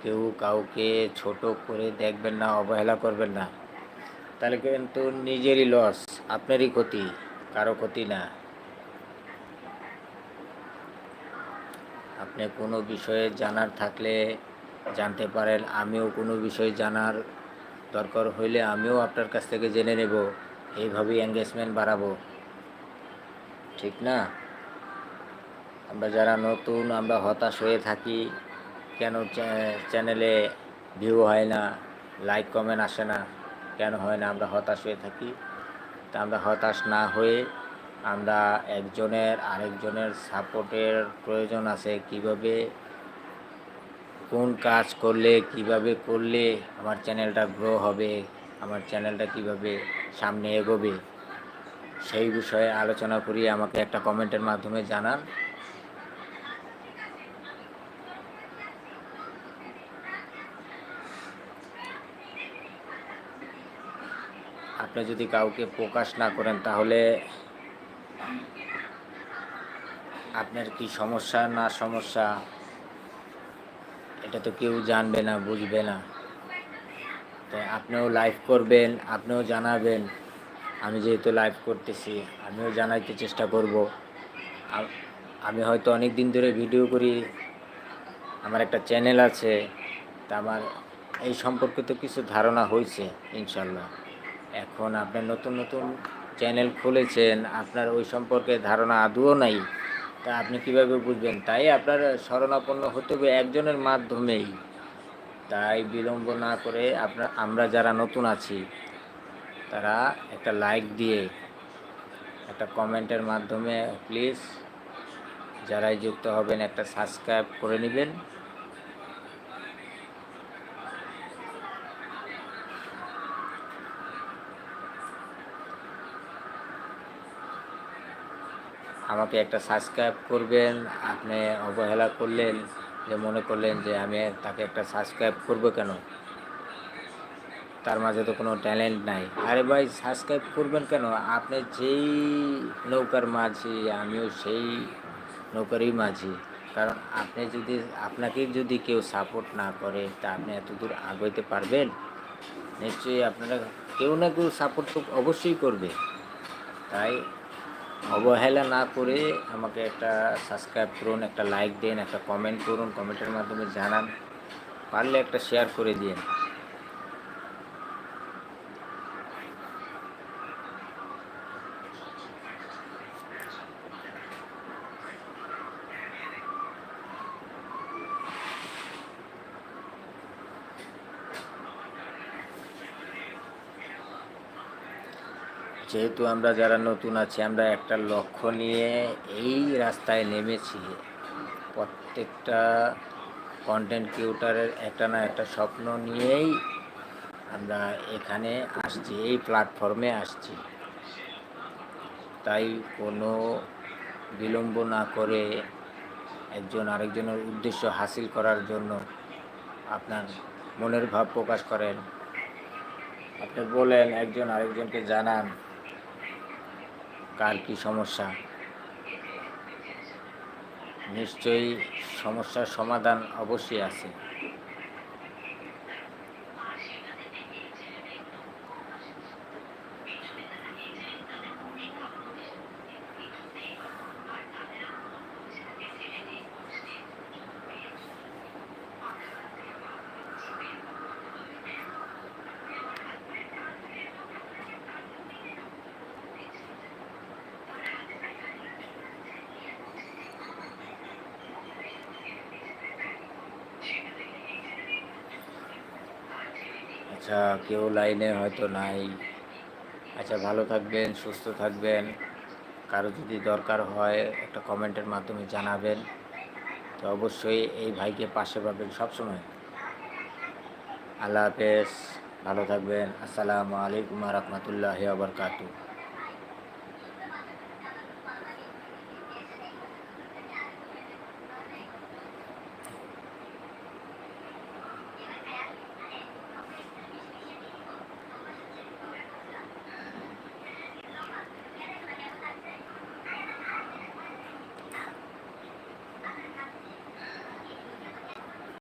কেউ কাউকে ছোট করে দেখবেন না, অবহেলা করবেন না, তাহলে কিন্তু নিজেরই লস, আপনারই ক্ষতি, কারো ক্ষতি না। আপনি কোনো বিষয়ে জানার থাকলে জানতে পারেন, আমিও কোনো বিষয় জানার দরকার হইলে আমিও আপনার কাছ থেকে জেনে নেব, এইভাবেই এঙ্গেজমেন্ট বাড়াবো, ঠিক না? আমরা যারা নতুন আমরা হতাশ হয়ে থাকি, কেন চ্যানেলে ভিউ হয় না, লাইক কমেন্ট আসে না, কেন হয় না, আমরা হতাশ হয়ে থাকি। তা আমরা হতাশ না হয়ে আমরা একজনের আরেকজনের সাপোর্টের প্রয়োজন আছে, কিভাবে কোন কাজ করলে কিভাবে করলে আমার চ্যানেলটা গ্রো হবে, আমার চ্যানেলটা কিভাবে সামনে এগোবে, সেই বিষয়ে আলোচনা করি। আমাকে একটা কমেন্টের মাধ্যমে জানান। আপনি যদি কাউকে প্রকাশ না করেন তাহলে আপনার কি সমস্যা না সমস্যা এটা তো কেউ জানবে না, বুঝবে না। তাই আপনিও লাইভ করবেন, আপনিও জানাবেন। আমি যেহেতু লাইভ করতেছি, আমিও জানাইতে চেষ্টা করব। আমি হয়তো অনেক দিন ধরে ভিডিও করি, আমার একটা চ্যানেল আছে, তা আমার এই সম্পর্কে তো কিছু ধারণা হয়েছে ইনশাল্লাহ। এখন আপনি নতুন নতুন চ্যানেল খুলেছেন, আপনার ওই সম্পর্কে ধারণা আদৌ নাই, তা আপনি কীভাবে বুঝবেন? তাই আপনার শরণাপন্ন হতে হবে একজনের মাধ্যমেই। তাই বিলম্ব না করে আমরা যারা নতুন আছি তারা একটা লাইক দিয়ে, একটা কমেন্টের মাধ্যমে প্লিজ যারাই যুক্ত হবেন একটা সাবস্ক্রাইব করে নেবেন। আমাকে একটা সাবস্ক্রাইব করবেন। আপনি অবহেলা করলেন, যে মনে করলেন যে আমি তাকে একটা সাবস্ক্রাইব করব কেন, তার মাঝে তো কোনো ট্যালেন্ট নাই। আরে ভাই, সাবস্ক্রাইব করবেন কেন? আপনি যেই নৌকার মাঝি, আমিও সেই নৌকারই মাঝি। কারণ আপনাকে যদি কেউ সাপোর্ট না করে তা আপনি এত দূর আগাইতে পারবেন? নিশ্চয়ই আপনারা কেউ না কেউ সাপোর্ট তো অবশ্যই করবে। তাই অবহেলা না করে আমাকে একটা সাবস্ক্রাইব করুন, একটা লাইক দিন, একটা কমেন্ট করুন, কমেন্টের মাধ্যমে জানান, পারলে একটা শেয়ার করে দিন। যেহেতু আমরা যারা নতুন আছি, আমরা একটা লক্ষ্য নিয়ে এই রাস্তায় নেমেছি। প্রত্যেকটা কন্টেন্ট ক্রিয়েটরের একটা না একটা স্বপ্ন নিয়েই আমরা এখানে আসছি, এই প্ল্যাটফর্মে আসছি। তাই কোনো বিলম্ব না করে একজন আরেকজনের উদ্দেশ্য হাসিল করার জন্য আপনার মনের ভাব প্রকাশ করেন, আপনি বলেন, একজন আরেকজনকে জানান কার কী সমস্যা। নিশ্চয়ই সমস্যার সমাধান অবশ্যই আছে। আচ্ছা, কেউ লাইনে হয়তো নাই। আচ্ছা, ভালো থাকবেন, সুস্থ থাকবেন। কারো যদি দরকার হয় একটা কমেন্টের মাধ্যমে জানাবেন। তো অবশ্যই এই ভাইকে পাশে পাবেন সবসময়। আল্লাহ হাফেজ, ভালো থাকবেন। আসসালামু আলাইকুম ওয়া রাহমাতুল্লাহি ওয়া বারাকাতুহু।